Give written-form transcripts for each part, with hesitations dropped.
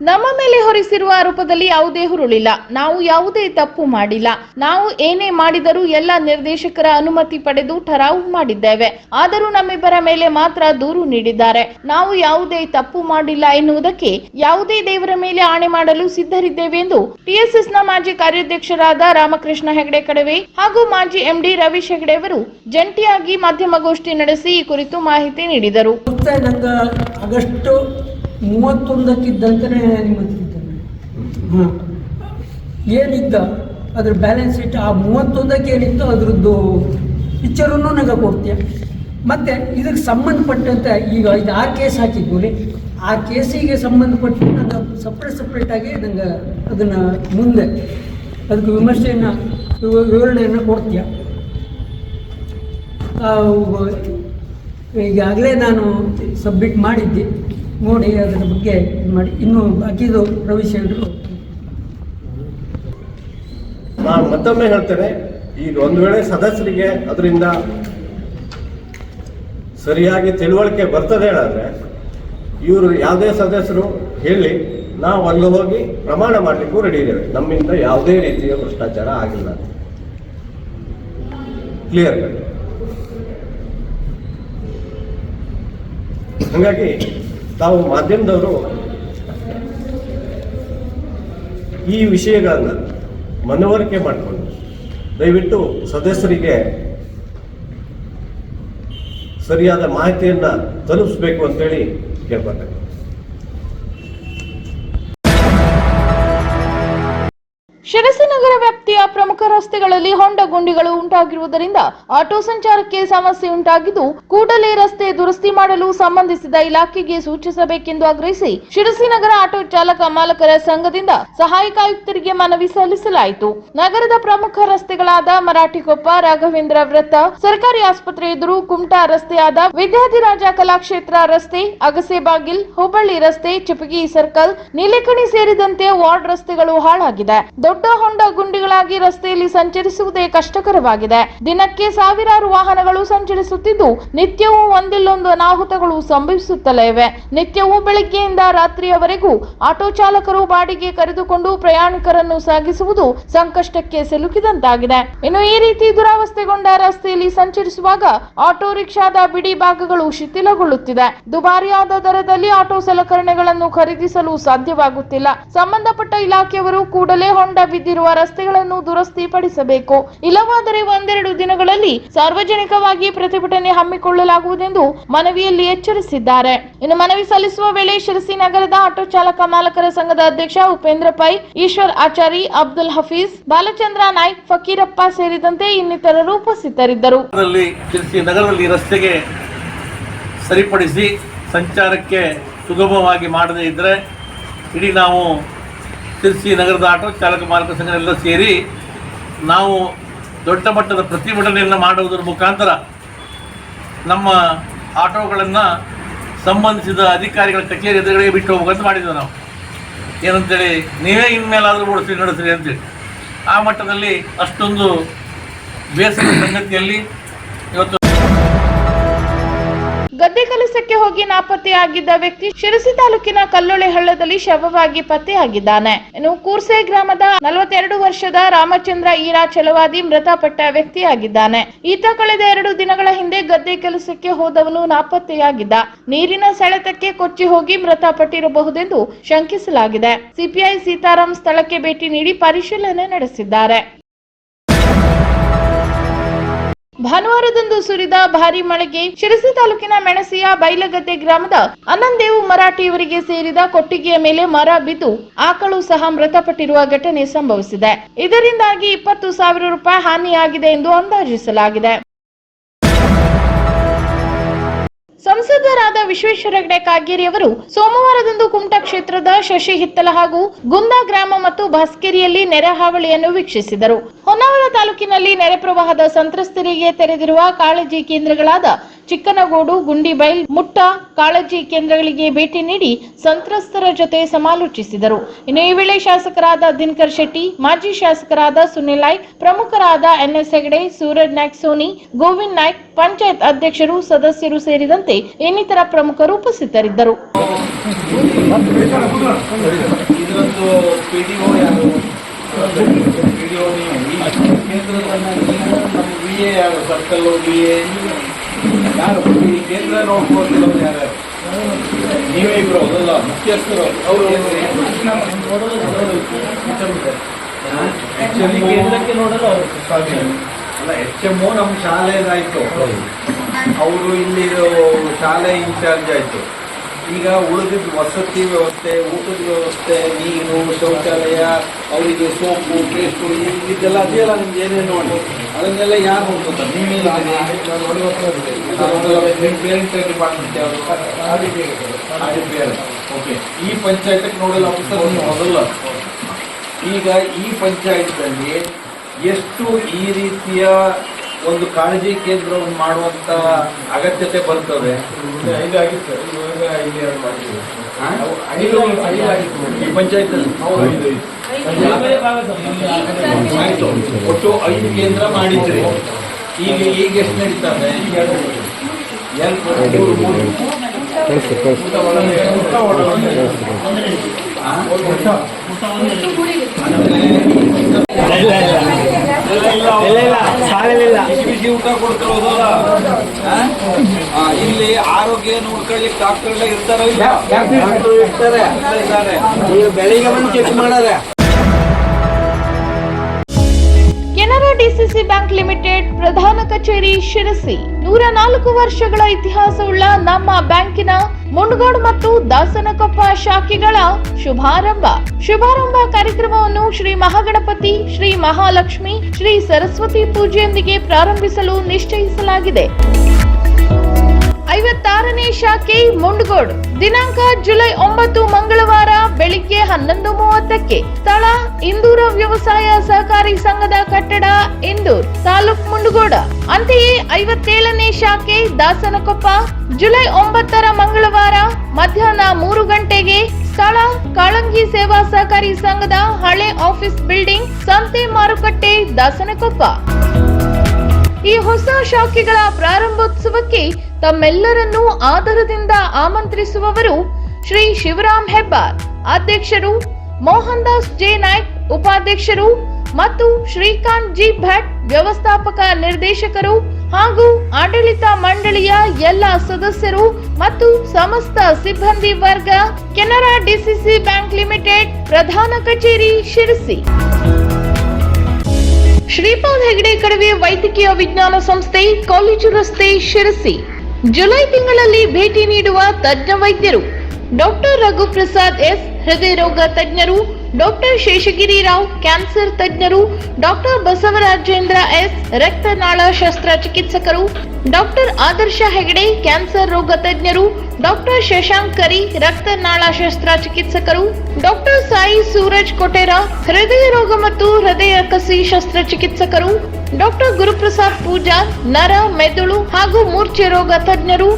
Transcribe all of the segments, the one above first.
ನಮ್ಮ ಮೇಲೆ ಹೊರಿಸಿರುವ ಆರೋಪದಲ್ಲಿ ಯಾವುದೇ ಹುರುಳಿಲ್ಲ. ನಾವು ಯಾವುದೇ ತಪ್ಪು ಮಾಡಿಲ್ಲ. ನಾವು ಏನೇ ಮಾಡಿದರೂ ಎಲ್ಲ ನಿರ್ದೇಶಕರ ಅನುಮತಿ ಪಡೆದು ಠರಾವು ಮಾಡಿದ್ದೇವೆ. ಆದರೂ ನಮ್ಮಿಬ್ಬರ ಮೇಲೆ ಮಾತ್ರ ದೂರು ನೀಡಿದ್ದಾರೆ. ನಾವು ಯಾವುದೇ ತಪ್ಪು ಮಾಡಿಲ್ಲ ಎನ್ನುವುದಕ್ಕೆ ಯಾವುದೇ ದೇವರ ಮೇಲೆ ಆಣೆ ಮಾಡಲು ಸಿದ್ಧರಿದ್ದೇವೆ ಎಂದು ಟಿಎಸ್ಎಸ್ನ ಮಾಜಿ ಕಾರ್ಯಾಧ್ಯಕ್ಷರಾದ ರಾಮಕೃಷ್ಣ ಹೆಗಡೆ ಕಡವೆ ಹಾಗೂ ಮಾಜಿ ಎಂಡಿ ರವೀಶ್ ಹೆಗಡೆ ಅವರು ಜಂಟಿಯಾಗಿ ಮಾಧ್ಯಮಗೋಷ್ಠಿ ನಡೆಸಿ ಈ ಕುರಿತು ಮಾಹಿತಿ ನೀಡಿದರು. ಆಗಸ್ಟ್ 31 ಏನಿದ್ದ ಅದ್ರ ಬ್ಯಾಲೆನ್ಸ್ ಶೀಟ್ ಆ 31 ಏನಿತ್ತು ಅದ್ರದ್ದು ಪಿಕ್ಚರನ್ನು ನಂಗೆ ಕೊಡ್ತೀಯ. ಮತ್ತು ಇದಕ್ಕೆ ಸಂಬಂಧಪಟ್ಟಂತೆ ಈಗ ಇದು 6 ಕೇಸ್ ಹಾಕಿದ್ವಿ. ಆ ಕೇಸಿಗೆ ಸಂಬಂಧಪಟ್ಟು ನಂಗೆ ಸಪ್ರೇಟಾಗಿ ನಂಗೆ ಅದನ್ನು ಮುಂದೆ ಅದಕ್ಕೆ ವಿವರಣೆಯನ್ನು ಕೊಡ್ತೀಯ. ಈಗಾಗಲೇ ನಾನು ಸಬ್ಮಿಟ್ ಮಾಡಿದ್ದೆ, ನೋಡಿ ಅದರ ಬಗ್ಗೆ ಮಾಡಿ. ಇನ್ನೂ ಬಾಕಿದು ರವೀಶ್ ಹೇಳಿದ್ರು. ನಾನು ಮತ್ತೊಮ್ಮೆ ಹೇಳ್ತೇನೆ, ಈಗ ಒಂದು ವೇಳೆ ಸದಸ್ಯರಿಗೆ ಅದರಿಂದ ಸರಿಯಾಗಿ ತಿಳುವಳಿಕೆ ಬರ್ತದೆ ಹೇಳಿದ್ರೆ ಇವರು ಯಾವುದೇ ಸದಸ್ಯರು ಹೇಳಿ ನಾವು ಅಲ್ಲಿ ಹೋಗಿ ಪ್ರಮಾಣ ಮಾಡಲಿಕ್ಕೂ ರೆಡಿ ಇದ್ದೇವೆ. ನಮ್ಮಿಂದ ಯಾವುದೇ ರೀತಿಯ ಭ್ರಷ್ಟಾಚಾರ ಆಗಿಲ್ಲ. ಕ್ಲಿಯರ್. ಹಾಗಾಗಿ ತಾವು ಮಾಧ್ಯಮದವರು ಈ ವಿಷಯಗಳನ್ನು ಮನವರಿಕೆ ಮಾಡಿಕೊಂಡು ದಯವಿಟ್ಟು ಸದಸ್ಯರಿಗೆ ಸರಿಯಾದ ಮಾಹಿತಿಯನ್ನು ತಲುಪಿಸಬೇಕು ಅಂತೇಳಿ ಕೇಳ್ಕೊಳ್ತೇನೆ. ಶಿರಸಿ ನಗರ ವ್ಯಾಪ್ತಿಯ ಪ್ರಮುಖ ರಸ್ತೆಗಳಲ್ಲಿ ಹೊಂಡ ಗುಂಡಿಗಳು ಉಂಟಾಗಿರುವುದರಿಂದ ಆಟೋ ಸಂಚಾರಕ್ಕೆ ಸಮಸ್ಯೆ ಉಂಟಾಗಿದ್ದು ಕೂಡಲೇ ರಸ್ತೆ ದುರಸ್ತಿ ಮಾಡಲು ಸಂಬಂಧಿಸಿದ ಇಲಾಖೆಗೆ ಸೂಚಿಸಬೇಕೆಂದು ಆಗ್ರಹಿಸಿ ಶಿರಸಿ ನಗರ ಆಟೋ ಚಾಲಕ ಮಾಲಕರ ಸಂಘದಿಂದ ಸಹಾಯಕ ಆಯುಕ್ತರಿಗೆ ಮನವಿ ಸಲ್ಲಿಸಲಾಯಿತು. ನಗರದ ಪ್ರಮುಖ ರಸ್ತೆಗಳಾದ ಮರಾಠಿಕೊಪ್ಪ, ರಾಘವೇಂದ್ರ ವೃತ್ತ, ಸರ್ಕಾರಿ ಆಸ್ಪತ್ರೆ ಎದುರು, ಕುಮಟಾ ರಸ್ತೆಯಾದ ವಿದ್ಯಾಧಿರಾಜ ಕಲಾಕ್ಷೇತ್ರ ರಸ್ತೆ, ಅಗಸೆ ಬಾಗಿಲ್, ಹುಬ್ಬಳ್ಳಿ ರಸ್ತೆ, ಚಿಪಗಿ ಸರ್ಕಲ್, ನೀಲೇಕಣಿ ಸೇರಿದಂತೆ ವಾರ್ಡ್ ರಸ್ತೆಗಳು ಹಾಳಾಗಿದೆ. ದೊಡ್ಡ ಹೊಂಡ ಗುಂಡಿಗಳಾಗಿ ರಸ್ತೆಯಲ್ಲಿ ಸಂಚರಿಸುವುದೇ ಕಷ್ಟಕರವಾಗಿದೆ. ದಿನಕ್ಕೆ ಸಾವಿರಾರು ವಾಹನಗಳು ಸಂಚರಿಸುತ್ತಿದ್ದು ನಿತ್ಯವೂ ಒಂದಿಲ್ಲೊಂದು ಅನಾಹುತಗಳು ಸಂಭವಿಸುತ್ತಲೇ ಇವೆ. ನಿತ್ಯವೂ ಬೆಳಗ್ಗೆಯಿಂದ ರಾತ್ರಿಯವರೆಗೂ ಆಟೋ ಚಾಲಕರು ಬಾಡಿಗೆ ಕರೆದುಕೊಂಡು ಪ್ರಯಾಣಿಕರನ್ನು ಸಾಗಿಸುವುದು ಸಂಕಷ್ಟಕ್ಕೆ ಸಿಲುಕಿದಂತಾಗಿದೆ. ಇನ್ನು ಈ ರೀತಿ ದುರಾವಸ್ಥೆಗೊಂಡ ರಸ್ತೆಯಲ್ಲಿ ಸಂಚರಿಸುವಾಗ ಆಟೋ ರಿಕ್ಷಾದ ಬಿಡಿ ಭಾಗಗಳು ಶಿಥಿಲಗೊಳ್ಳುತ್ತಿದೆ. ದುಬಾರಿಯಾದ ದರದಲ್ಲಿ ಆಟೋ ಸಲಕರಣೆಗಳನ್ನು ಖರೀದಿಸಲು ಸಾಧ್ಯವಾಗುತ್ತಿಲ್ಲ. ಸಂಬಂಧಪಟ್ಟ ಇಲಾಖೆಯವರು ಕೂಡಲೇ ಹೊಂಡ ಬಿದ್ದಿರುವ ರಸ್ತೆಗಳನ್ನು ದುರಸ್ತಿ ಪಡಿಸಬೇಕು. ಇಲ್ಲವಾದರೆ ಒಂದೆರಡು ದಿನಗಳಲ್ಲಿ ಸಾರ್ವಜನಿಕವಾಗಿ ಪ್ರತಿಭಟನೆ ಹಮ್ಮಿಕೊಳ್ಳಲಾಗುವುದೆಂದು ಮನವಿಯಲ್ಲಿ ಎಚ್ಚರಿಸಿದ್ದಾರೆ. ಇನ್ನು ಮನವಿ ಸಲ್ಲಿಸುವ ವೇಳೆ ಶಿರಸಿ ನಗರದ ಆಟೋ ಚಾಲಕ ಮಾಲಕರ ಸಂಘದ ಅಧ್ಯಕ್ಷ ಉಪೇಂದ್ರ ಪೈ, ಈಶ್ವರ್ ಆಚಾರಿ, ಅಬ್ದುಲ್ ಹಫೀಜ್, ಬಾಲಚಂದ್ರ ನಾಯ್ಕ್, ಫಕೀರಪ್ಪ ಸೇರಿದಂತೆ ಇನ್ನಿತರರು ಉಪಸ್ಥಿತರಿದ್ದರು. ಶಿರಸಿ ನಗರದಲ್ಲಿ ರಸ್ತೆಗೆ ಸರಿಪಡಿಸಿ ಸಂಚಾರಕ್ಕೆ ಸುಗಮವಾಗಿ ಮಾಡದೇ ಇದ್ದರೆ ಇಡೀ ನಾವು ಶಿರಸಿ ನಗರದ ಆಟೋ ಚಾಲಕ ಮಾಲಕ ಸಂಘ ಸೇರಿ ನಾವು ದೊಡ್ಡ ಮಟ್ಟದ ಪ್ರತಿಭಟನೆಯನ್ನು ಮಾಡುವುದರ ಮುಖಾಂತರ ನಮ್ಮ ಆಟೋಗಳನ್ನು ಸಂಬಂಧಿಸಿದ ಅಧಿಕಾರಿಗಳ ಕಚೇರಿ ಎದುರುಗಡೆ ಬಿಟ್ಟು ಹೋಗ್ಬೇಕಂತ ಮಾಡಿದ್ದೇವೆ. ನಾವು ಏನಂತೇಳಿ ನೀವೇ ಇನ್ಮೇಲಾದರೂ ಓಡಿಸಿ ನಡೆಸ್ರಿ ಅಂತೇಳಿ ಆ ಮಟ್ಟದಲ್ಲಿ ಅಷ್ಟೊಂದು ಬೇಸರದ ಸಂಗತಿಯಲ್ಲಿ ಇವತ್ತು ಗದ್ದೆ ಕೆಲಸಕ್ಕೆ ಹೋಗಿ ನಾಪತ್ತೆಯಾಗಿದ್ದ ವ್ಯಕ್ತಿ ಶಿರಸಿ ತಾಲೂಕಿನ ಕಲ್ಲೊಳೆ ಹಳ್ಳದಲ್ಲಿ ಶವವಾಗಿ ಪತ್ತೆಯಾಗಿದ್ದಾನೆ. ಇನ್ನು ಕೂರ್ಸೆ ಗ್ರಾಮದ 42 ವರ್ಷದ ರಾಮಚಂದ್ರ ಈರಾ ಚಲವಾದಿ ಮೃತಪಟ್ಟ ವ್ಯಕ್ತಿಯಾಗಿದ್ದಾನೆ. ಈತ ಕಳೆದ 2 ದಿನಗಳ ಹಿಂದೆ ಗದ್ದೆ ಕೆಲಸಕ್ಕೆ ಹೋದವನು ನಾಪತ್ತೆಯಾಗಿದ್ದ. ನೀರಿನ ಸೆಳೆತಕ್ಕೆ ಕೊಚ್ಚಿ ಹೋಗಿ ಮೃತಪಟ್ಟಿರಬಹುದೆಂದು ಶಂಕಿಸಲಾಗಿದೆ. ಸಿಪಿಐ ಸೀತಾರಾಮ್ ಸ್ಥಳಕ್ಕೆ ಭೇಟಿ ನೀಡಿ ಪರಿಶೀಲನೆ ನಡೆಸಿದ್ದಾರೆ. ಭಾನುವಾರದಂದು ಸುರಿದ ಭಾರಿ ಮಳೆಗೆ ಶಿರಸಿ ತಾಲೂಕಿನ ಮೆಣಸಿಯ ಬೈಲಗದ್ದೆ ಗ್ರಾಮದ ಅನಂದೇವು ಮರಾಠಿಯವರಿಗೆ ಸೇರಿದ ಕೊಟ್ಟಿಗೆಯ ಮೇಲೆ ಮರ ಬಿದ್ದು ಆಕಳು ಸಹ ಮೃತಪಟ್ಟಿರುವ ಘಟನೆ ಸಂಭವಿಸಿದೆ. ಇದರಿಂದಾಗಿ 20,000 ರೂಪಾಯಿ ಹಾನಿಯಾಗಿದೆ ಎಂದು ಅಂದಾಜಿಸಲಾಗಿದೆ. ಸಂಸದರಾದ ವಿಶ್ವೇಶ್ವರ ಹೆಗಡೆ ಕಾಗೇರಿ ಅವರು ಸೋಮವಾರದಂದು ಕುಮಟಾ ಕ್ಷೇತ್ರದ ಶಶಿ ಹಿತ್ತಲ ಹಾಗೂ ಗುಂದಾ ಗ್ರಾಮ ಮತ್ತು ಭಾಸ್ಕೇರಿಯಲ್ಲಿ ನೆರೆ ಹಾವಳಿಯನ್ನು ವೀಕ್ಷಿಸಿದರು. ಹೊನ್ನಾವರ ತಾಲೂಕಿನಲ್ಲಿ ನೆರೆ ಪ್ರವಾಹದ ಸಂತ್ರಸ್ತರಿಗೆ ತೆರೆದಿರುವ ಕಾಳಜಿ ಕೇಂದ್ರಗಳಾದ ಚಿಕ್ಕನಗೋಡು, ಗುಂಡಿಬೈಲ್, ಮುಟ್ಟ ಕಾಳಜಿ ಕೇಂದ್ರಗಳಿಗೆ ಭೇಟಿ ನೀಡಿ ಸಂತ್ರಸ್ತರ ಜೊತೆ ಸಮಾಲೋಚಿಸಿದರು. ಇನ್ನು ಈ ವೇಳೆ ಶಾಸಕರಾದ ದಿನಕರ್ ಶೆಟ್ಟಿ, ಮಾಜಿ ಶಾಸಕರಾದ ಸುನಿಲ್ ನಾಯ್ಕ್, ಪ್ರಮುಖರಾದ ಎನ್ಎಸ್ ಹೆಗಡೆ, ಸೂರಜ್ ನಾಯ್ಕ್ ಸೋನಿ, ಗೋವಿಂದ್ ನಾಯ್ಕ್, ಪಂಚಾಯತ್ ಅಧ್ಯಕ್ಷರು, ಸದಸ್ಯರು ಸೇರಿದಂತೆ ಇನ್ನಿತರ ಪ್ರಮುಖರು ಉಪಸ್ಥಿತರಿದ್ದರು. ಇದರದ್ದು PDO ಯಾರು? PDO ನೀವು ಕೇಂದ್ರದ ನಮ್ಮ VA ಯಾರು? ಸರ್ಕಲ್ VA ಯಾರು? ಈ ಕೇಂದ್ರ ನೋಡ್ಕೊಳ್ತಿರೋದು ಯಾರು? ನೀವೇ ಇಬ್ರು ಅದಲ್ಲ ಮುಖ್ಯಸ್ಥರು ಅವರು ಕೇಂದ್ರಕ್ಕೆ ನೋಡಲು ಅಲ್ಲ HMO ನಮ್ಮ ಶಾಲೆದಾಯ್ತು, ಅವರು ಇಲ್ಲಿ ಶಾಲೆ ಇನ್ಚಾರ್ಜ್ ಆಯ್ತು. ಈಗ ಉಳಿದಿದ್ದು ವಸತಿ ವ್ಯವಸ್ಥೆ, ಊಟದ ವ್ಯವಸ್ಥೆ, ನೀರು, ಶೌಚಾಲಯ, ಅವರಿಗೆ ಸೋಪು, ಪೇಸ್ಟು ಇದೆಲ್ಲ ಅದೆಯಲ್ಲ ನಿಮ್ಗೆ ಏನೇನು ನೋಡಿ ಅದನ್ನೆಲ್ಲ ಯಾರು ನೋಡ್ಕೊತಾರೆ? ನೀವೇನು ಪೇರೆಂಟ್ ಡಿಪಾರ್ಟ್ಮೆಂಟ್ ಯಾವುದು? ಓಕೆ. ಈ ಪಂಚಾಯತ್ಗೆ ನೋಡಲು ಅವಸರ ಮೊದಲ. ಈಗ ಈ ಪಂಚಾಯತ್ನಲ್ಲಿ ಎಷ್ಟು ಈ ರೀತಿಯ ಒಂದು ಕಾಳಜಿ ಕೇಂದ್ರವನ್ನು ಮಾಡುವಂತ ಅಗತ್ಯತೆ ಬರ್ತದೆ? ಈ ಪಂಚಾಯತ್ ಆಯ್ತು, ಒಟ್ಟು 5 ಕೇಂದ್ರ ಮಾಡಿದ್ರಿ. ಈಗ ಎಷ್ಟು ನಡೀತದೆ? ಬಿಸಿ ಊಟ ಕೊಡ್ತಿರೋದಲ್ಲ. ಇಲ್ಲಿ ಆರೋಗ್ಯ ನೋಡ್ಕೊಳ್ಳಿಕ್ಕೆ ಡಾಕ್ಟರ್ ಇರ್ತಾರೋ ಇಲ್ಲ? ಇರ್ತಾರೆ. ಬೆಳಿಗ್ಗೆ ಬಂದು ಚೆಕ್ ಮಾಡಾರೆ. ಕೆನರಾ ಡಿಸಿಸಿ ಬ್ಯಾಂಕ್ ಲಿಮಿಟೆಡ್ ಪ್ರಧಾನ ಕಚೇರಿ ಶಿರಸಿ 104 ವರ್ಷಗಳ ಇತಿಹಾಸವುಳ್ಳ ನಮ್ಮ ಬ್ಯಾಂಕಿನ ಮುಂಡಗೋಡು ಮತ್ತು ದಾಸನಕೊಪ್ಪ ಶಾಖೆಗಳ ಶುಭಾರಂಭ ಕಾರ್ಯಕ್ರಮವನ್ನು ಶ್ರೀ ಮಹಾಗಣಪತಿ, ಶ್ರೀ ಮಹಾಲಕ್ಷ್ಮಿ, ಶ್ರೀ ಸರಸ್ವತಿ ಪೂಜೆಯೊಂದಿಗೆ ಪ್ರಾರಂಭಿಸಲು ನಿಶ್ಚಯಿಸಲಾಗಿದೆ. 56ನೇ ಶಾಖೆ ಮುಂಡಗೋಡು, ದಿನಾಂಕ ಜುಲೈ 9 ಮಂಗಳವಾರ ಬೆಳಿಗ್ಗೆ 11:30ಕ್ಕೆ. ಸ್ಥಳ ಇಂದೂರ ವ್ಯವಸಾಯ ಸಹಕಾರಿ ಸಂಘದ ಕಟ್ಟಡ, ಇಂದೂರ್, ತಾಲೂಕ್ ಮುಂಡಗೋಡ. ಅಂತೆಯೇ 57ನೇ ಶಾಖೆ ದಾಸನಕೊಪ್ಪ, ಜುಲೈ 9 ಮಂಗಳವಾರ ಮಧ್ಯಾಹ್ನ 3 ಗಂಟೆಗೆ. ಸ್ಥಳ ಕಾಳಂಗಿ ಸೇವಾ ಸಹಕಾರಿ ಸಂಘದ ಹಳೆ ಆಫೀಸ್ ಬಿಲ್ಡಿಂಗ್, ಸಂತೆ ಮಾರುಕಟ್ಟೆ, ದಾಸನಕೊಪ್ಪ. ಈ ಹೊಸ ಶಾಖೆಗಳ ಪ್ರಾರಂಭೋತ್ಸವಕ್ಕೆ ತಮ್ಮೆಲ್ಲರನ್ನೂ ಆದರದಿಂದ ಆಮಂತ್ರಿಸುವವರು ಶ್ರೀ ಶಿವರಾಮ್ ಹೆಬ್ಬಾರ್, ಅಧ್ಯಕ್ಷರು, ಮೋಹನ್ ದಾಸ್ ಜೆ ನಾಯ್ಕ್, ಉಪಾಧ್ಯಕ್ಷರು, ಮತ್ತು ಶ್ರೀಕಾಂತ್ ಜಿ ಭಟ್, ವ್ಯವಸ್ಥಾಪಕ ನಿರ್ದೇಶಕರು, ಹಾಗೂ ಆಡಳಿತ ಮಂಡಳಿಯ ಎಲ್ಲ ಸದಸ್ಯರು ಮತ್ತು ಸಮಸ್ತ ಸಿಬ್ಬಂದಿ ವರ್ಗ. ಕೆನರಾ ಡಿಸಿಸಿ ಬ್ಯಾಂಕ್ ಲಿಮಿಟೆಡ್, ಪ್ರಧಾನ ಕಚೇರಿ, ಶಿರಸಿ. ಶ್ರೀಪಾದ್ ಹೆಗಡೆ ಕಡವೆ ವೈದ್ಯಕೀಯ ವಿಜ್ಞಾನ ಸಂಸ್ಥೆ, ಕಾಲೇಜು ರಸ್ತೆ, ಶಿರಸಿ. ಜುಲೈ ತಿಂಗಳಲ್ಲಿ ಭೇಟಿ ನೀಡುವ ತಜ್ಞ ವೈದ್ಯರು: ಡಾಕ್ಟರ್ ರಘುಪ್ರಸಾದ್ ಎಸ್, ಹೃದಯ ರೋಗ ತಜ್ಞರು; ಡಾಕ್ಟರ್ ಶೇಷಗಿರಿ ರಾವ್, ಕ್ಯಾನ್ಸರ್ ತಜ್ಞರು; ಡಾಕ್ಟರ್ ಬಸವರಾಜೇಂದ್ರ ಎಸ್, ರಕ್ತನಾಳ ಶಸ್ತ್ರಚಿಕಿತ್ಸಕರು; ಡಾಕ್ಟರ್ ಆದರ್ಶ ಹೆಗಡೆ, ಕ್ಯಾನ್ಸರ್ ರೋಗ ತಜ್ಞರು; ಡಾಕ್ಟರ್ ಶಶಾಂಕ್ ಕರಿ, ರಕ್ತನಾಳ ಶಸ್ತ್ರಚಿಕಿತ್ಸಕರು; ಡಾಕ್ಟರ್ ಸಾಯಿ ಸೂರಜ್ ಕೊಟೆರಾ, ಹೃದಯ ರೋಗ ಮತ್ತು ಹೃದಯ ಕಸಿ ಶಸ್ತ್ರಚಿಕಿತ್ಸಕರು; ಡಾಕ್ಟರ್ ಗುರುಪ್ರಸಾದ್ ಪೂಜಾರ್, ನರ, ಮೆದುಳು ಹಾಗೂ ಮೂರ್ಛೆ ರೋಗ ತಜ್ಞರು;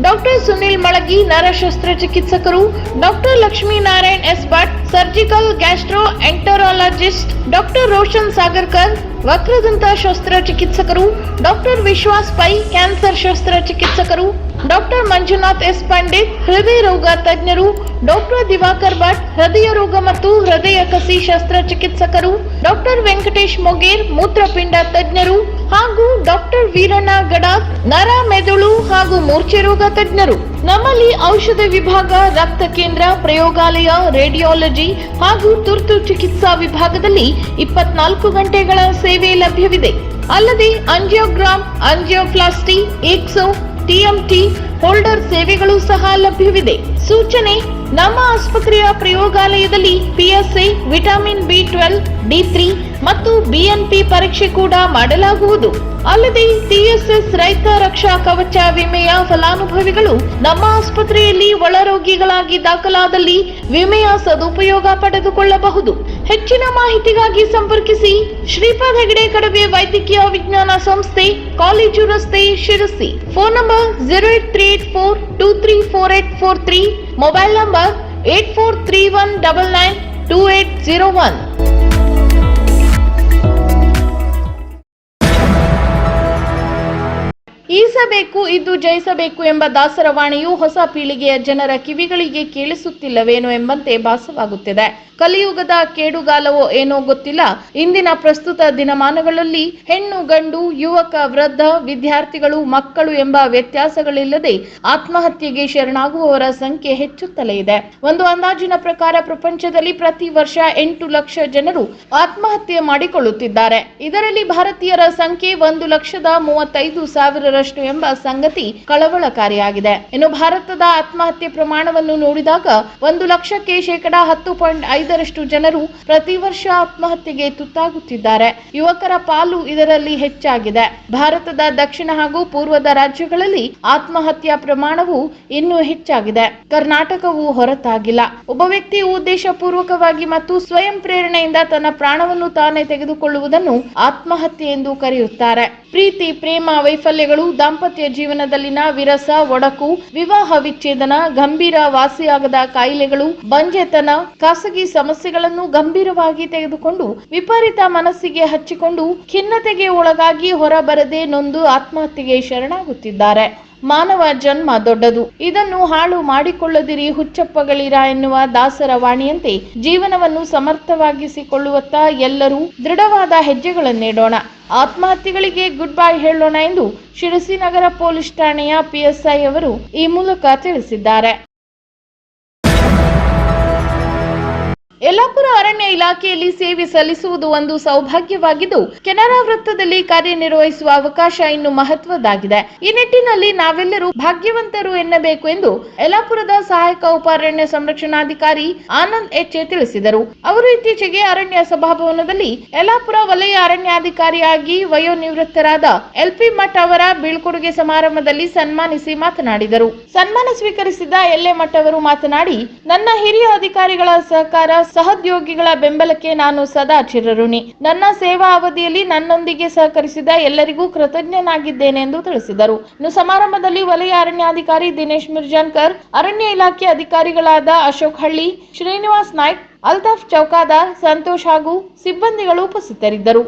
ಡಾಕ್ಟರ್ ಸುನಿಲ್ ಮಳಗಿ, ನರ ಶಸ್ತ್ರಚಿಕಿತ್ಸಕರು; doctor Lakshminarayan S Bhat, surgical gastroenterologist; doctor Roshan Sagarkar, ವಕ್ರದಂತ ಶಸ್ತ್ರಚಿಕಿತ್ಸಕರು; ಡಾಕ್ಟರ್ ವಿಶ್ವಾಸ್ ಪೈ, ಕ್ಯಾನ್ಸರ್ ಶಸ್ತ್ರಚಿಕಿತ್ಸಕರು; ಡಾಕ್ಟರ್ ಮಂಜುನಾಥ್ ಎಸ್ ಪಂಡಿತ್, ಹೃದಯ ರೋಗ ತಜ್ಞರು; ಡಾಕ್ಟರ್ ದಿವಾಕರ್ ಭಟ್, ಹೃದಯ ರೋಗ ಮತ್ತು ಹೃದಯ ಕಸಿ ಶಸ್ತ್ರಚಿಕಿತ್ಸಕರು; ಡಾಕ್ಟರ್ ವೆಂಕಟೇಶ್ ಮೊಗೇರ್, ಮೂತ್ರಪಿಂಡ ತಜ್ಞರು; ಹಾಗೂ ಡಾಕ್ಟರ್ ವೀರಣ್ಣ ಗಡಾದ್, ನರ, ಮೆದುಳು ಹಾಗೂ ಮೂರ್ಛೆ ರೋಗ ತಜ್ಞರು. ನಮ್ಮಲ್ಲಿ ಔಷಧ ವಿಭಾಗ, ರಕ್ತ ಕೇಂದ್ರ, ಪ್ರಯೋಗಾಲಯ, ರೇಡಿಯಾಲಜಿ ಹಾಗೂ ತುರ್ತು ಚಿಕಿತ್ಸಾ ವಿಭಾಗದಲ್ಲಿ 24 ಗಂಟೆಗಳ ಸೇವೆ ಲಭ್ಯವಿದೆ. ಅಲ್ಲದೆ angiogram, angioplasty, Exo, TMT, holder ಸೇವೆಗಳು ಸಹ ಲಭ್ಯವಿದೆ. ಸೂಚನೆ: ನಮ್ಮ ಆಸ್ಪತ್ರೆಯ ಪ್ರಯೋಗಾಲಯದಲ್ಲಿ PSA, ವಿಟಮಿನ್ B12, D3 ಮತ್ತು BNP ಪರೀಕ್ಷೆ ಕೂಡ ಮಾಡಲಾಗುವುದು. ಅಲ್ಲದೆ TSS ರೈತ ರಕ್ಷಾ ಕವಚ ವಿಮೆಯ ಫಲಾನುಭವಿಗಳು ನಮ್ಮ ಆಸ್ಪತ್ರೆಯಲ್ಲಿ ಒಳರೋಗಿಗಳಾಗಿ ದಾಖಲಾದಲ್ಲಿ ವಿಮೆಯ ಸದುಪಯೋಗ ಪಡೆದುಕೊಳ್ಳಬಹುದು. ಹೆಚ್ಚಿನ ಮಾಹಿತಿಗಾಗಿ ಸಂಪರ್ಕಿಸಿ ಶ್ರೀಪಾದ್ ಹೆಗಡೆ ಕಡವೆ ವೈದ್ಯಕೀಯ ವಿಜ್ಞಾನ ಸಂಸ್ಥೆ, ಕಾಲೇಜು ರಸ್ತೆ, Sirsi. Phone number 08382348443, mobile number 8431992801. ಈ ಶ್ರಮಿಸಬೇಕು, ಇದ್ದು ಜಯಿಸಬೇಕು ಎಂಬ ದಾಸರವಾಣಿಯು ಹೊಸ ಪೀಳಿಗೆಯ ಜನರ ಕಿವಿಗಳಿಗೆ ಕೇಳಿಸುತ್ತಿಲ್ಲವೇನೋ ಎಂಬಂತೆ ಭಾಸವಾಗುತ್ತಿದೆ. ಕಲಿಯುಗದ ಕೇಡುಗಾಲವೋ ಏನೋ ಗೊತ್ತಿಲ್ಲ. ಇಂದಿನ ಪ್ರಸ್ತುತ ದಿನಮಾನಗಳಲ್ಲಿ ಹೆಣ್ಣು ಗಂಡು, ಯುವಕ ವೃದ್ಧ, ವಿದ್ಯಾರ್ಥಿಗಳು ಮಕ್ಕಳು ಎಂಬ ವ್ಯತ್ಯಾಸಗಳಿಲ್ಲದೆ ಆತ್ಮಹತ್ಯೆಗೆ ಶರಣಾಗುವವರ ಸಂಖ್ಯೆ ಹೆಚ್ಚುತ್ತಲೇ ಇದೆ. ಒಂದು ಅಂದಾಜಿನ ಪ್ರಕಾರ ಪ್ರಪಂಚದಲ್ಲಿ ಪ್ರತಿ ವರ್ಷ 8 ಲಕ್ಷ ಜನರು ಆತ್ಮಹತ್ಯೆ ಮಾಡಿಕೊಳ್ಳುತ್ತಿದ್ದಾರೆ. ಇದರಲ್ಲಿ ಭಾರತೀಯರ ಸಂಖ್ಯೆ 1,35,000 ಎಂಬ ಸಂಗತಿ ಕಳವಳಕಾರಿಯಾಗಿದೆ. ಇನ್ನು ಭಾರತದ ಆತ್ಮಹತ್ಯೆ ಪ್ರಮಾಣವನ್ನು ನೋಡಿದಾಗ 1 ಲಕ್ಷಕ್ಕೆ 10.5% ಜನರು ಪ್ರತಿ ವರ್ಷ ಆತ್ಮಹತ್ಯೆಗೆ ತುತ್ತಾಗುತ್ತಿದ್ದಾರೆ. ಯುವಕರ ಪಾಲು ಇದರಲ್ಲಿ ಹೆಚ್ಚಾಗಿದೆ. ಭಾರತದ ದಕ್ಷಿಣ ಹಾಗೂ ಪೂರ್ವದ ರಾಜ್ಯಗಳಲ್ಲಿ ಆತ್ಮಹತ್ಯಾ ಪ್ರಮಾಣವು ಇನ್ನೂ ಹೆಚ್ಚಾಗಿದೆ. ಕರ್ನಾಟಕವು ಹೊರತಾಗಿಲ್ಲ. ಒಬ್ಬ ವ್ಯಕ್ತಿಯು ಉದ್ದೇಶಪೂರ್ವಕವಾಗಿ ಮತ್ತು ಸ್ವಯಂ ಪ್ರೇರಣೆಯಿಂದ ತನ್ನ ಪ್ರಾಣವನ್ನು ತಾನೇ ತೆಗೆದುಕೊಳ್ಳುವುದನ್ನು ಆತ್ಮಹತ್ಯೆ ಎಂದು ಕರೆಯುತ್ತಾರೆ. ಪ್ರೀತಿ, ಪ್ರೇಮ ವೈಫಲ್ಯಗಳು, ದಾಂಪತ್ಯ ಜೀವನದಲ್ಲಿನ ವಿರಸ, ಒಡಕು, ವಿವಾಹ ವಿಚ್ಛೇದನ, ಗಂಭೀರ ವಾಸಿಯಾಗದ ಕಾಯಿಲೆಗಳು, ಬಂಜೆತನ, ಖಾಸಗಿ ಸಮಸ್ಯೆಗಳನ್ನು ಗಂಭೀರವಾಗಿ ತೆಗೆದುಕೊಂಡು ವಿಪರೀತ ಮನಸ್ಸಿಗೆ ಹಚ್ಚಿಕೊಂಡು ಖಿನ್ನತೆಗೆ ಒಳಗಾಗಿ ಹೊರಬರದೆ ನೊಂದು ಆತ್ಮಹತ್ಯೆಗೆ ಶರಣಾಗುತ್ತಿದ್ದಾರೆ. ಮಾನವ ಜನ್ಮ ದೊಡ್ಡದು, ಇದನ್ನು ಹಾಳು ಮಾಡಿಕೊಳ್ಳದಿರಿ ಹುಚ್ಚಪ್ಪಗಳಿರ ಎನ್ನುವ ದಾಸರ ವಾಣಿಯಂತೆ ಜೀವನವನ್ನು ಸಮರ್ಥವಾಗಿಸಿಕೊಳ್ಳುವತ್ತ ಎಲ್ಲರೂ ದೃಢವಾದ ಹೆಜ್ಜೆಗಳನ್ನಿಡೋಣ. ಆತ್ಮಹತ್ಯೆಗಳಿಗೆ ಗುಡ್ ಬೈ ಹೇಳೋಣ ಎಂದು ಶಿರಸಿ ನಗರ ಪೊಲೀಸ್ ಠಾಣೆಯ PSI ಅವರು ಈ ಮೂಲಕ ತಿಳಿಸಿದ್ದಾರೆ. ಯಲ್ಲಾಪುರ ಅರಣ್ಯ ಇಲಾಖೆಯಲ್ಲಿ ಸೇವೆ ಸಲ್ಲಿಸುವುದು ಒಂದು ಸೌಭಾಗ್ಯವಾಗಿದ್ದು, ಕೆನರಾ ವೃತ್ತದಲ್ಲಿ ಕಾರ್ಯನಿರ್ವಹಿಸುವ ಅವಕಾಶ ಇನ್ನು ಮಹತ್ವದ್ದಾಗಿದೆ. ಈ ನಿಟ್ಟಿನಲ್ಲಿ ನಾವೆಲ್ಲರೂ ಭಾಗ್ಯವಂತರು ಎನ್ನಬೇಕು ಎಂದು ಯಲ್ಲಾಪುರದ ಸಹಾಯಕ ಉಪ ಅರಣ್ಯ ಸಂರಕ್ಷಣಾಧಿಕಾರಿ ಆನಂದ್ ಎಚ್ ತಿಳಿಸಿದರು. ಅವರು ಇತ್ತೀಚೆಗೆ ಅರಣ್ಯ ಸಭಾಭವನದಲ್ಲಿ ಯಲ್ಲಾಪುರ ವಲಯ ಅರಣ್ಯಾಧಿಕಾರಿಯಾಗಿ ವಯೋನಿವೃತ್ತರಾದ LP ಮಠ್ ಅವರ ಬೀಳ್ಕೊಡುಗೆ ಸಮಾರಂಭದಲ್ಲಿ ಸನ್ಮಾನಿಸಿ ಮಾತನಾಡಿದರು. ಸನ್ಮಾನ ಸ್ವೀಕರಿಸಿದ LA ಮಠ್ ಅವರು ಮಾತನಾಡಿ, ನನ್ನ ಹಿರಿಯ ಅಧಿಕಾರಿಗಳ ಸಹಕಾರ, ಸಹೋದ್ಯೋಗಿಗಳ ಬೆಂಬಲಕ್ಕೆ ನಾನು ಸದಾ ಚಿರಋಣಿ. ನನ್ನ ಸೇವಾ ಅವಧಿಯಲ್ಲಿ ನನ್ನೊಂದಿಗೆ ಸಹಕರಿಸಿದ ಎಲ್ಲರಿಗೂ ಕೃತಜ್ಞನಾಗಿದ್ದೇನೆ ಎಂದು ತಿಳಿಸಿದರು. ಇನ್ನು ಸಮಾರಂಭದಲ್ಲಿ ವಲಯ ಅರಣ್ಯಾಧಿಕಾರಿ ದಿನೇಶ್ ಮಿರ್ಜಾನ್ಕರ್, ಅರಣ್ಯ ಇಲಾಖೆ ಅಧಿಕಾರಿಗಳಾದ ಅಶೋಕ್ ಹಳ್ಳಿ, ಶ್ರೀನಿವಾಸ್ ನಾಯ್ಕ್, ಅಲ್ತಾಫ್ ಚೌಕಾದಾರ್, ಸಂತೋಷ್ ಹಾಗೂ ಸಿಬ್ಬಂದಿಗಳು ಉಪಸ್ಥಿತರಿದ್ದರು.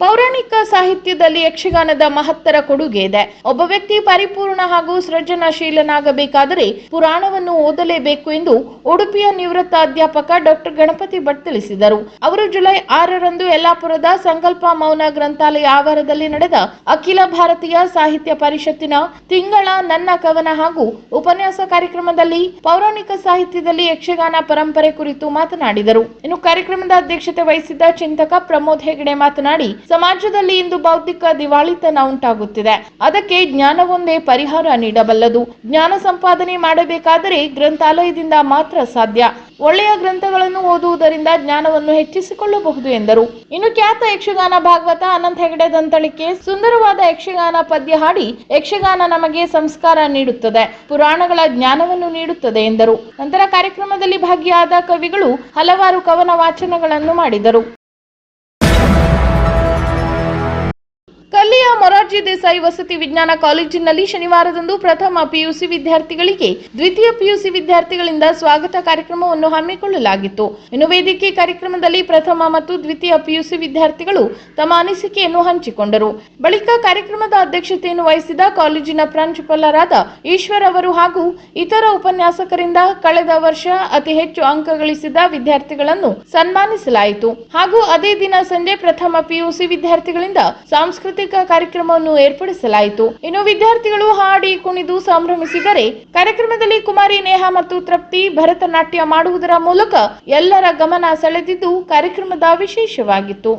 ಪೌರಾಣಿಕ ಸಾಹಿತ್ಯದಲ್ಲಿ ಯಕ್ಷಗಾನದ ಮಹತ್ತರ ಕೊಡುಗೆ ಇದೆ. ಒಬ್ಬ ವ್ಯಕ್ತಿ ಪರಿಪೂರ್ಣ ಹಾಗೂ ಸೃಜನಶೀಲನಾಗಬೇಕಾದರೆ ಪುರಾಣವನ್ನು ಓದಲೇಬೇಕು ಎಂದು ಉಡುಪಿಯ ನಿವೃತ್ತ ಅಧ್ಯಾಪಕ ಡಾಕ್ಟರ್ ಗಣಪತಿ ಭಟ್ ತಿಳಿಸಿದರು. ಅವರು ಜುಲೈ 6ರಂದು ಯಲ್ಲಾಪುರದ ಸಂಕಲ್ಪ ಮೌನ ಗ್ರಂಥಾಲಯ ಆವರಣದಲ್ಲಿ ನಡೆದ ಅಖಿಲ ಭಾರತೀಯ ಸಾಹಿತ್ಯ ಪರಿಷತ್ತಿನ ತಿಂಗಳ ನನ್ನ ಕವನ ಹಾಗೂ ಉಪನ್ಯಾಸ ಕಾರ್ಯಕ್ರಮದಲ್ಲಿ ಪೌರಾಣಿಕ ಸಾಹಿತ್ಯದಲ್ಲಿ ಯಕ್ಷಗಾನ ಪರಂಪರೆ ಕುರಿತು ಮಾತನಾಡಿದರು. ಇನ್ನು ಕಾರ್ಯಕ್ರಮದ ಅಧ್ಯಕ್ಷತೆ ವಹಿಸಿದ್ದ ಚಿಂತಕ ಪ್ರಮೋದ್ ಹೆಗಡೆ ಮಾತನಾಡಿ, ಸಮಾಜದಲ್ಲಿ ಇಂದು ಬೌದ್ಧಿಕ ದಿವಾಳಿತನ ಉಂಟಾಗುತ್ತಿದೆ. ಅದಕ್ಕೆ ಜ್ಞಾನವೊಂದೇ ಪರಿಹಾರ ನೀಡಬಲ್ಲದು. ಜ್ಞಾನ ಸಂಪಾದನೆ ಮಾಡಬೇಕಾದರೆ ಗ್ರಂಥಾಲಯದಿಂದ ಮಾತ್ರ ಸಾಧ್ಯ. ಒಳ್ಳೆಯ ಗ್ರಂಥಗಳನ್ನು ಓದುವುದರಿಂದ ಜ್ಞಾನವನ್ನು ಹೆಚ್ಚಿಸಿಕೊಳ್ಳಬಹುದು ಎಂದರು. ಇನ್ನು ಖ್ಯಾತ ಯಕ್ಷಗಾನ ಭಾಗವತ ಅನಂತ್ ಹೆಗಡೆ ದಂತಳಿಕೆ ಸುಂದರವಾದ ಯಕ್ಷಗಾನ ಪದ್ಯ ಹಾಡಿ ಯಕ್ಷಗಾನ ನಮಗೆ ಸಂಸ್ಕಾರ ನೀಡುತ್ತದೆ, ಪುರಾಣಗಳ ಜ್ಞಾನವನ್ನು ನೀಡುತ್ತದೆ ಎಂದರು. ನಂತರ ಕಾರ್ಯಕ್ರಮದಲ್ಲಿ ಭಾಗಿಯಾದ ಕವಿಗಳು ಹಲವಾರು ಕವನ ವಾಚನಗಳನ್ನು ಮಾಡಿದರು. ಕಲ್ಲಿಯ ಮೊರಾರ್ಜಿ ದೇಸಾಯಿ ವಸತಿ ವಿಜ್ಞಾನ ಕಾಲೇಜಿನಲ್ಲಿ ಶನಿವಾರದಂದು ಪ್ರಥಮ PUC ವಿದ್ಯಾರ್ಥಿಗಳಿಗೆ ದ್ವಿತೀಯ PUC ವಿದ್ಯಾರ್ಥಿಗಳಿಂದ ಸ್ವಾಗತ ಕಾರ್ಯಕ್ರಮವನ್ನು ಹಮ್ಮಿಕೊಳ್ಳಲಾಗಿತ್ತು. ಇನ್ನು ವೇದಿಕೆ ಕಾರ್ಯಕ್ರಮದಲ್ಲಿ ಪ್ರಥಮ ಮತ್ತು ದ್ವಿತೀಯ PUC ವಿದ್ಯಾರ್ಥಿಗಳು ತಮ್ಮ ಅನಿಸಿಕೆಯನ್ನು ಹಂಚಿಕೊಂಡರು. ಬಳಿಕ ಕಾರ್ಯಕ್ರಮದ ಅಧ್ಯಕ್ಷತೆಯನ್ನು ವಹಿಸಿದ ಕಾಲೇಜಿನ ಪ್ರಾಂಶುಪಾಲರಾದ ಈಶ್ವರ್ ಅವರು ಹಾಗೂ ಇತರ ಉಪನ್ಯಾಸಕರಿಂದ ಕಳೆದ ವರ್ಷ ಅತಿ ಹೆಚ್ಚು ಅಂಕ ಗಳಿಸಿದ ವಿದ್ಯಾರ್ಥಿಗಳನ್ನು ಸನ್ಮಾನಿಸಲಾಯಿತು. ಹಾಗೂ ಅದೇ ದಿನ ಸಂಜೆ ಪ್ರಥಮ PUC ವಿದ್ಯಾರ್ಥಿಗಳಿಂದ ಸಾಂಸ್ಕೃತಿಕ ಕಾರ್ಯಕ್ರಮವನ್ನು ಏರ್ಪಡಿಸಲಾಯಿತು. ಇನ್ನು ವಿದ್ಯಾರ್ಥಿಗಳು ಹಾಡಿ ಕುಣಿದು ಸಂಭ್ರಮಿಸಿದರೆ ಕಾರ್ಯಕ್ರಮದಲ್ಲಿ ಕುಮಾರಿ ನೇಹಾ ಮತ್ತು ತೃಪ್ತಿ ಭರತನಾಟ್ಯ ಮಾಡುವುದರ ಮೂಲಕ ಎಲ್ಲರ ಗಮನ ಸೆಳೆದಿದ್ದು ಕಾರ್ಯಕ್ರಮದ ವಿಶೇಷವಾಗಿತ್ತು.